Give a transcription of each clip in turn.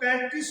35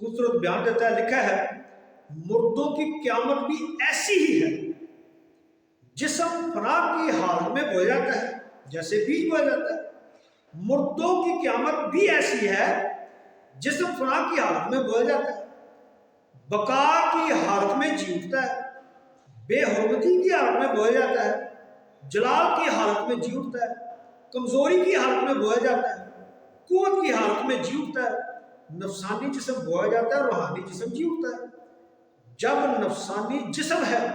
خوبصورت بیان دیتا ہے، لکھا ہے مردوں کی قیامت بھی ایسی ہی ہے، جسم فنا کی حالت میں بویا جاتا ہے جیسے بیج بویا جاتا ہے۔ مردوں کی قیامت بھی ایسی ہے، جسم فنا کی حالت میں بویا جاتا ہے، بقا کی حالت میں جی اٹھتا ہے، بے حرمتی کی حالت میں بویا جاتا ہے، جلال کی حالت میں جی اٹھتا ہے، کمزوری کی حالت میں بویا جاتا ہے، قوت کی حالت میں جی اٹھتا ہے۔ نفسانی جسم بویا جاتا ہے، روحانی جسم جی اٹھتا ہے۔ جب نفسانی جسم ہے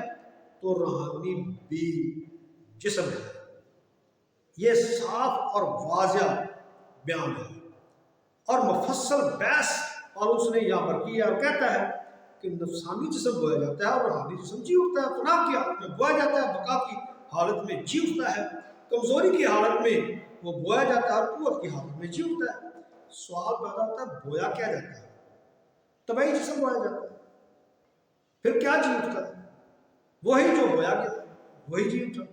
تو روحانی بھی جسم ہے۔ یہ صاف اور واضح بیان ہے اور مفصل بحث پالوس نے یہاں پر کی اور کہتا ہے کہ نفسانی جسم بویا جاتا ہے اور روحانی جسم جی اٹھتا ہے، فنا کی حالت میں بویا جاتا ہے، بقا کی حالت میں جی اٹھتا ہے، کمزوری کی حالت میں وہ بویا جاتا ہے اور قوت کی حالت میں جی اٹھتا ہے۔ سوال پیدا ہوتا ہے بویا کیا جاتا ہے؟ طبعی جسم بویا جاتا ہے، پھر کیا جی اٹھتا ہے؟ وہی جو بویا گیا وہی جی اٹھا،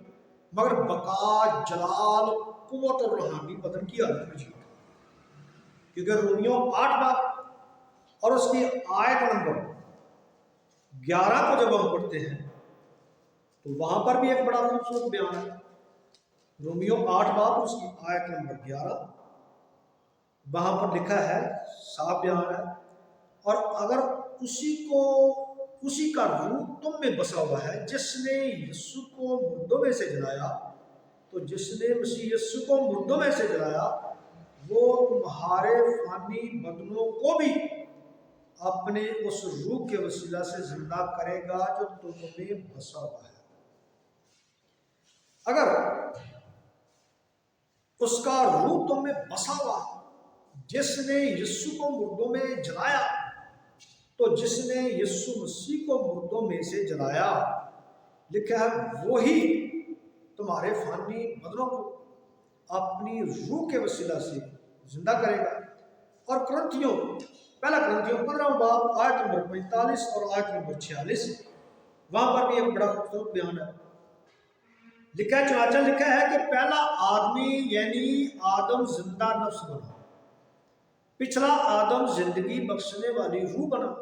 مگر بقا، جلال، قوت اور روحانی بدن کی حالت میں جی اٹھا۔ کیونکہ رومیوں 8 باب اور اس کی آیت نمبر 11 کو جب ہم پڑھتے ہیں تو وہاں پر بھی ایک بڑا خوبصورت بیان ہے۔ رومیوں 8 باب اس کی آیت نمبر 11، وہاں پر لکھا ہے، صاف بیان ہے، اور اگر اسی کا روح تم میں بسا ہوا ہے جس نے یسوع کو مردوں میں سے جلایا، تو جس نے مسیح یسوع کو مردوں میں سے جلایا وہ تمہارے فانی بدنوں کو بھی اپنے اس روح کے وسیلہ سے زندہ کرے گا جو تم میں بسا ہوا ہے۔ اگر اس کا روح تم میں بسا ہوا جس نے یسوع کو مردوں میں جلایا، تو جس نے یسوع مسیح کو مردوں میں سے جلایا، لکھا ہے وہی تمہارے فانی بدنوں کو اپنی روح کے وسیلہ سے زندہ کرے گا۔ اور پہلا کرنتھیوں 15 باب آیت نمبر 45 اور آیت نمبر 46، وہاں پر بھی ایک بڑا خوبصورت بیان ہے۔ لکھا ہے، چنانچہ لکھا ہے کہ پہلا آدمی یعنی آدم زندہ نفس بنا، پچھلا آدم زندگی بخشنے والی روح بنا،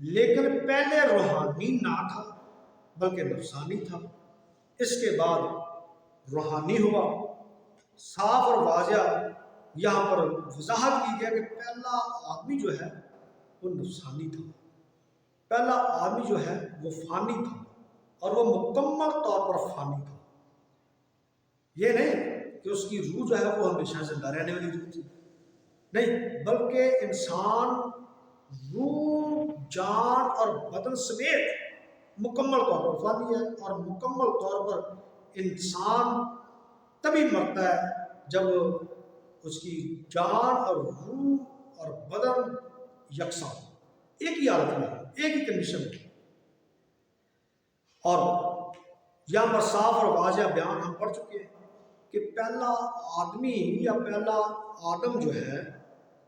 لیکن پہلے روحانی نہ تھا بلکہ نفسانی تھا، اس کے بعد روحانی ہوا۔ صاف اور واضح یہاں پر وضاحت کی گیا کہ پہلا آدمی جو ہے وہ نفسانی تھا، پہلا آدمی جو ہے وہ فانی تھا اور وہ مکمل طور پر فانی تھا۔ یہ نہیں کہ اس کی روح جو ہے وہ ہمیشہ زندہ رہنے والی روح تھی، نہیں، بلکہ انسان روح، جان اور بدن سمیت مکمل طور پر فانی ہے، اور مکمل طور پر انسان تبھی مرتا ہے جب اس کی جان اور روح اور بدن یکساں ہو، ایک ہی حالت میں، ایک ہی کنڈیشن میں۔ اور یہاں پر صاف اور واضح بیان ہم پڑھ چکے ہیں کہ پہلا آدمی یا پہلا آدم جو ہے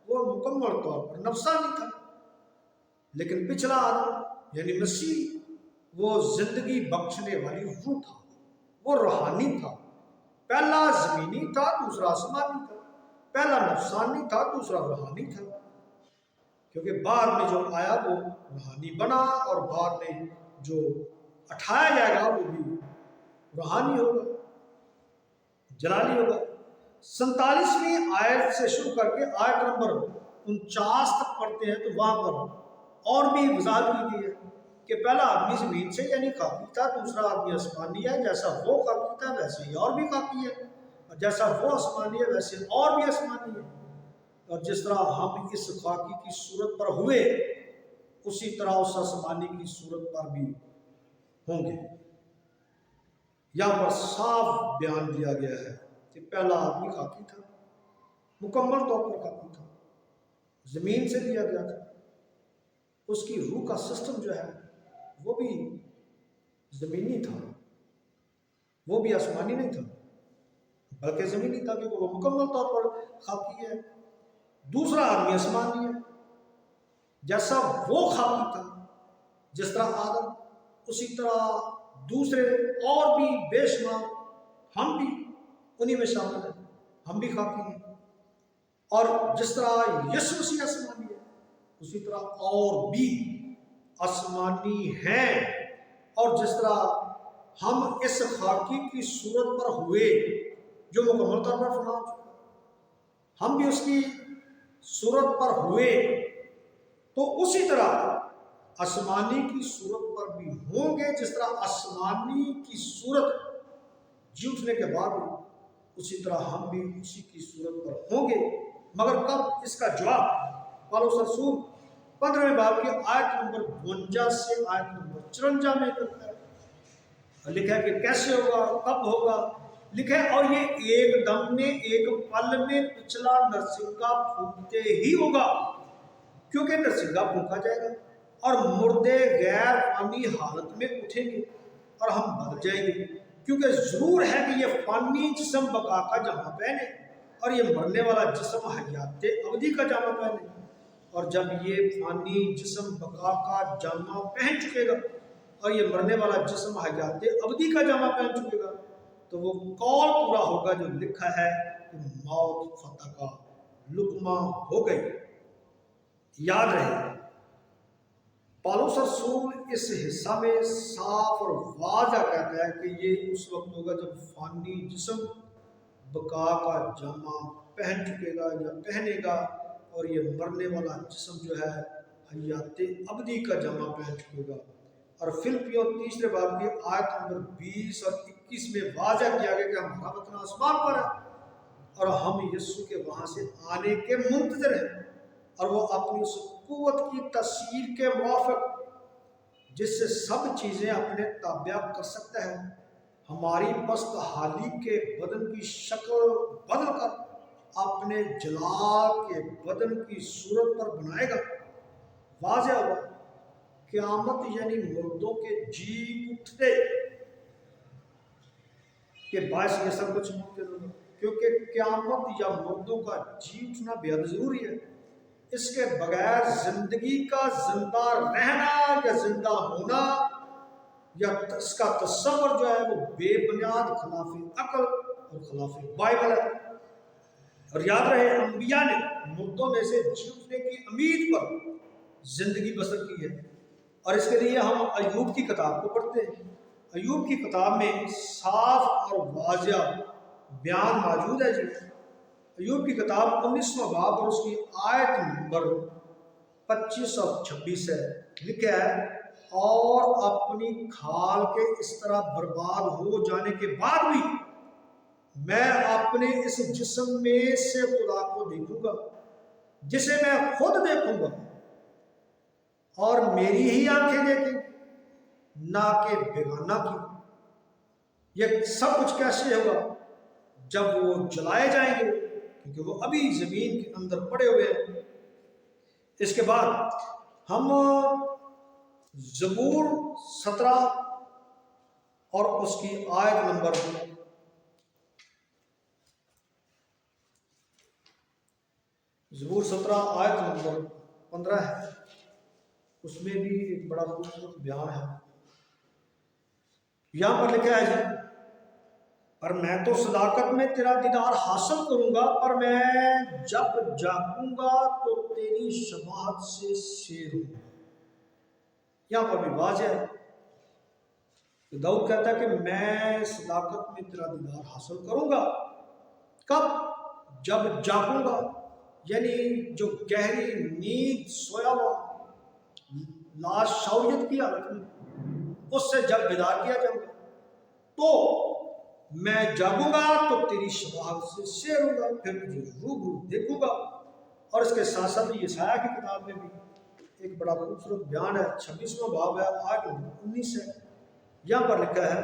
وہ مکمل طور پر نفسانی تھا، لیکن پچھلا آدم یعنی مسیح وہ زندگی بخشنے والی روح تھا، وہ روحانی تھا۔ پہلا زمینی تھا، دوسرا آسمانی تھا، پہلا نفسانی تھا، دوسرا روحانی تھا، کیونکہ بعد میں جو آیا وہ روحانی بنا، اور بعد میں جو اٹھایا جائے گا وہ بھی روحانی ہوگا، جلالی ہوگا۔ 47ویں آیت سے شروع کر کے آیت نمبر 49 تک پڑھتے ہیں تو وہاں پر اور بھی وضاحت کی گئی ہے کہ پہلا آدمی زمین سے یعنی خاکی تھا، دوسرا آدمی آسمانی ہے، جیسا وہ خاکی تھا ویسے ہی اور بھی خاکی ہے، اور جیسا وہ آسمانی ہے ویسے اور بھی آسمانی ہے، اور جس طرح ہم اس خاکی کی صورت پر ہوئے اسی طرح اس آسمانی کی صورت پر بھی ہوں گے۔ یہاں پر صاف بیان دیا گیا ہے کہ پہلا آدمی خاکی تھا، مکمل طور پر خاکی تھا، زمین سے لیا گیا تھا، اس کی روح کا سسٹم جو ہے وہ بھی زمینی تھا، وہ بھی آسمانی نہیں تھا بلکہ زمینی تھا، کیونکہ وہ مکمل طور پر خاکی ہے۔ دوسرا آدمی آسمانی ہے، جیسا وہ خاکی تھا جس طرح آدم، اسی طرح دوسرے اور بھی بے شمار ہم بھی انہی میں شامل ہیں، ہم بھی خاکی ہیں، اور جس طرح یسوع مسیح آسمانی ہے اسی طرح اور بھی آسمانی ہیں، اور جس طرح ہم اس خاکی کی صورت پر ہوئے جو مکمل طور پر فنا ہو چکا، ہم بھی اس کی صورت پر ہوئے، تو اسی طرح آسمانی کی صورت پر بھی ہوں گے، جس طرح آسمانی کی صورت جی اٹھنے کے بعد ہوئی، اسی طرح ہم بھی اسی کی صورت پر ہوں گے۔ مگر کب؟ اس کا جواب پالوس رسول 15ویں باب کی آیت نمبر 52 سے آیت نمبر 54 میں کرتا ہے۔ لکھا ہے کہ کیسے ہوگا، کب ہوگا؟ لکھا ہے اور یہ ایک دم میں، ایک پل میں پچھلا نرسنگا پھونکتے ہی ہوگا، کیونکہ نرسنگا پھونکا جائے گا اور مردے غیر فانی حالت میں اٹھیں گے اور ہم بدل جائیں گے، کیونکہ ضرور ہے کہ یہ فانی جسم بقا کا جامہ پہنے اور یہ مرنے والا جسم حیات ابدی کا جامہ پہنے۔ اور جب یہ فانی جسم بقا کا جامہ پہن چکے گا اور یہ مرنے والا جسم حیات ابدی کا جامہ پہن چکے گا، تو وہ قول پورا ہوگا جو لکھا ہے کہ موت فتح کا لقمہ ہو گئی۔ یاد رہے پالوس رسول اس حصہ میں صاف اور واضح کہتا ہے کہ یہ اس وقت ہوگا جب فانی جسم بقا کا جامہ پہن چکے گا یا پہنے گا، اور یہ مرنے والا جسم جو ہے حیات ابدی کا جامہ پہن چکے گا۔ اور فلپیوں 3 باب کی آیت نمبر 20 اور 21 میں واضح کیا گیا کہ ہمارا وطن آسمان پر ہے اور ہم یسوع کے وہاں سے آنے کے منتظر ہیں، اور وہ اپنی اس قوت کی تسیر کے موافق جس سے سب چیزیں اپنے تابع کر سکتا ہے، ہماری پست حالی کے بدن کی شکل بدل کر اپنے جلال کے بدن کی صورت پر بنائے گا۔ واضح ہوا قیامت یعنی مردوں کے جی اٹھتے کے باعث یہ سب کچھ ممکن ہوگا، کیونکہ قیامت یا مردوں کا جی اٹھنا بے حد ضروری ہے۔ اس کے بغیر زندگی کا زندہ رہنا یا زندہ ہونا یا اس کا تصور جو ہے وہ بے بنیاد، خلاف عقل اور خلاف بائبل ہے۔ اور یاد رہے انبیاء نے مردوں میں سے جی اٹھنے کی امید پر زندگی بسر کی ہے، اور اس کے لیے ہم ایوب کی کتاب کو پڑھتے ہیں۔ ایوب کی کتاب میں صاف اور واضح بیان موجود ہے۔ جی ایوب کی کتاب 19واں باب اور اس کی آیت نمبر 25 اور 26 ہے۔ لکھا ہے اور اپنی کھال کے اس طرح برباد ہو جانے کے بعد بھی میں اپنے اس جسم میں سے خدا کو دیکھوں گا جسے میں خود دیکھوں گا، اور میری ہی آنکھیں دیکھیں نہ کہ بیگانہ کی۔ یہ سب کچھ کیسے ہوگا؟ جب وہ جلائے جائیں گے، کیونکہ وہ ابھی زمین کے اندر پڑے ہوئے ہیں۔ اس کے بعد ہم زبور 17 اور اس کی آیت نمبر 17 آیت نمبر 15 ہے، اس میں بھی ایک بڑا خوبصورت بیان ہے۔ یہاں پر لکھا ہے جی پر میں تو صداقت میں تیرا دیدار حاصل کروں گا، پر میں جب جاگوں گا تو تیری شباہت سے سیر ہوں گا۔ یہاں پر بھی واضح ہے کہ داؤد کہتا ہے کہ میں صداقت میں تیرا دیدار حاصل کروں گا۔ کب؟ جب جاگوں گا، یعنی جو گہری نیند سویا ہوا لاش شعوریت کی حالت میں، اس سے جب بیدار کیا جاؤں گا تو میں جاگوں گا تو تیری شباہت سے سیر ہوں گا، پھر مجھے روبرو دیکھوں گا۔ اور اس کے ساتھ ساتھ یسایہ کی کتاب میں بھی ایک بڑا خوبصورت بیان ہے، 26واں باب ہے، آیت 19 ہے۔ یہاں پر لکھا ہے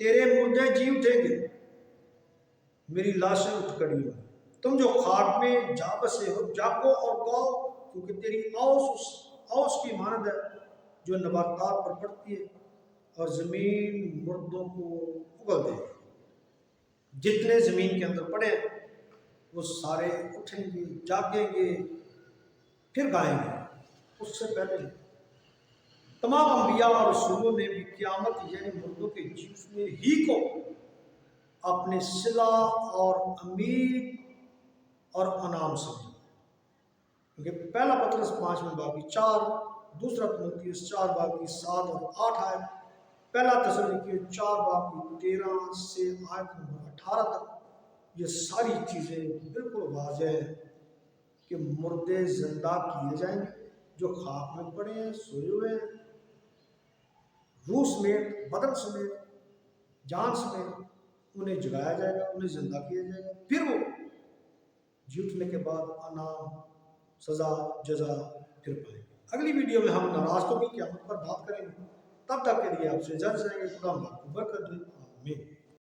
تیرے مردے جی اٹھیں گے، میری لاشیں اٹھ کھڑی ہوں، تم جو خاک میں جا بسے ہو جاگو اور گاؤ، کیونکہ تیری اوس کی مانند ہے جو نباتات پر پڑتی ہے، اور زمین مردوں کو اگل دے گی۔ جتنے زمین کے اندر پڑے وہ سارے اٹھیں گے، جاگیں گے، پھر گائیں گے۔ اس سے پہلے تمام انبیاء اور رسولوں نے بھی قیامت یعنی مردوں کے جی اٹھنے ہی کو اپنے صلہ اور امید اور انعام سمجھا، کیونکہ پہلا پطرس 5 باب کی 4، دوسرا تimotheus 4 باب کی 7 اور 8 آیت، پہلا تسلونیکی 4 باب کی 13 سے آیت نمبر 18 تک، یہ ساری چیزیں بالکل واضح ہیں کہ مردے زندہ کیے جائیں گے، جو خاک میں پڑے ہیں، سوئے ہوئے ہیں، روح سمیت، بدن سمیت، جان سمیت، انہیں جگایا جائے گا، انہیں زندہ کیا جائے گا، پھر وہ جی اٹھنے کے بعد انعام، سزا، جزا پھر پائیں گے۔ اگلی ویڈیو میں ہم ناراض تو بھی قیامت پر بات کریں گے، تب تک کے لیے آپ سے اجازت چاہیں گے۔ خدا آپ کو برکت دے، آمین۔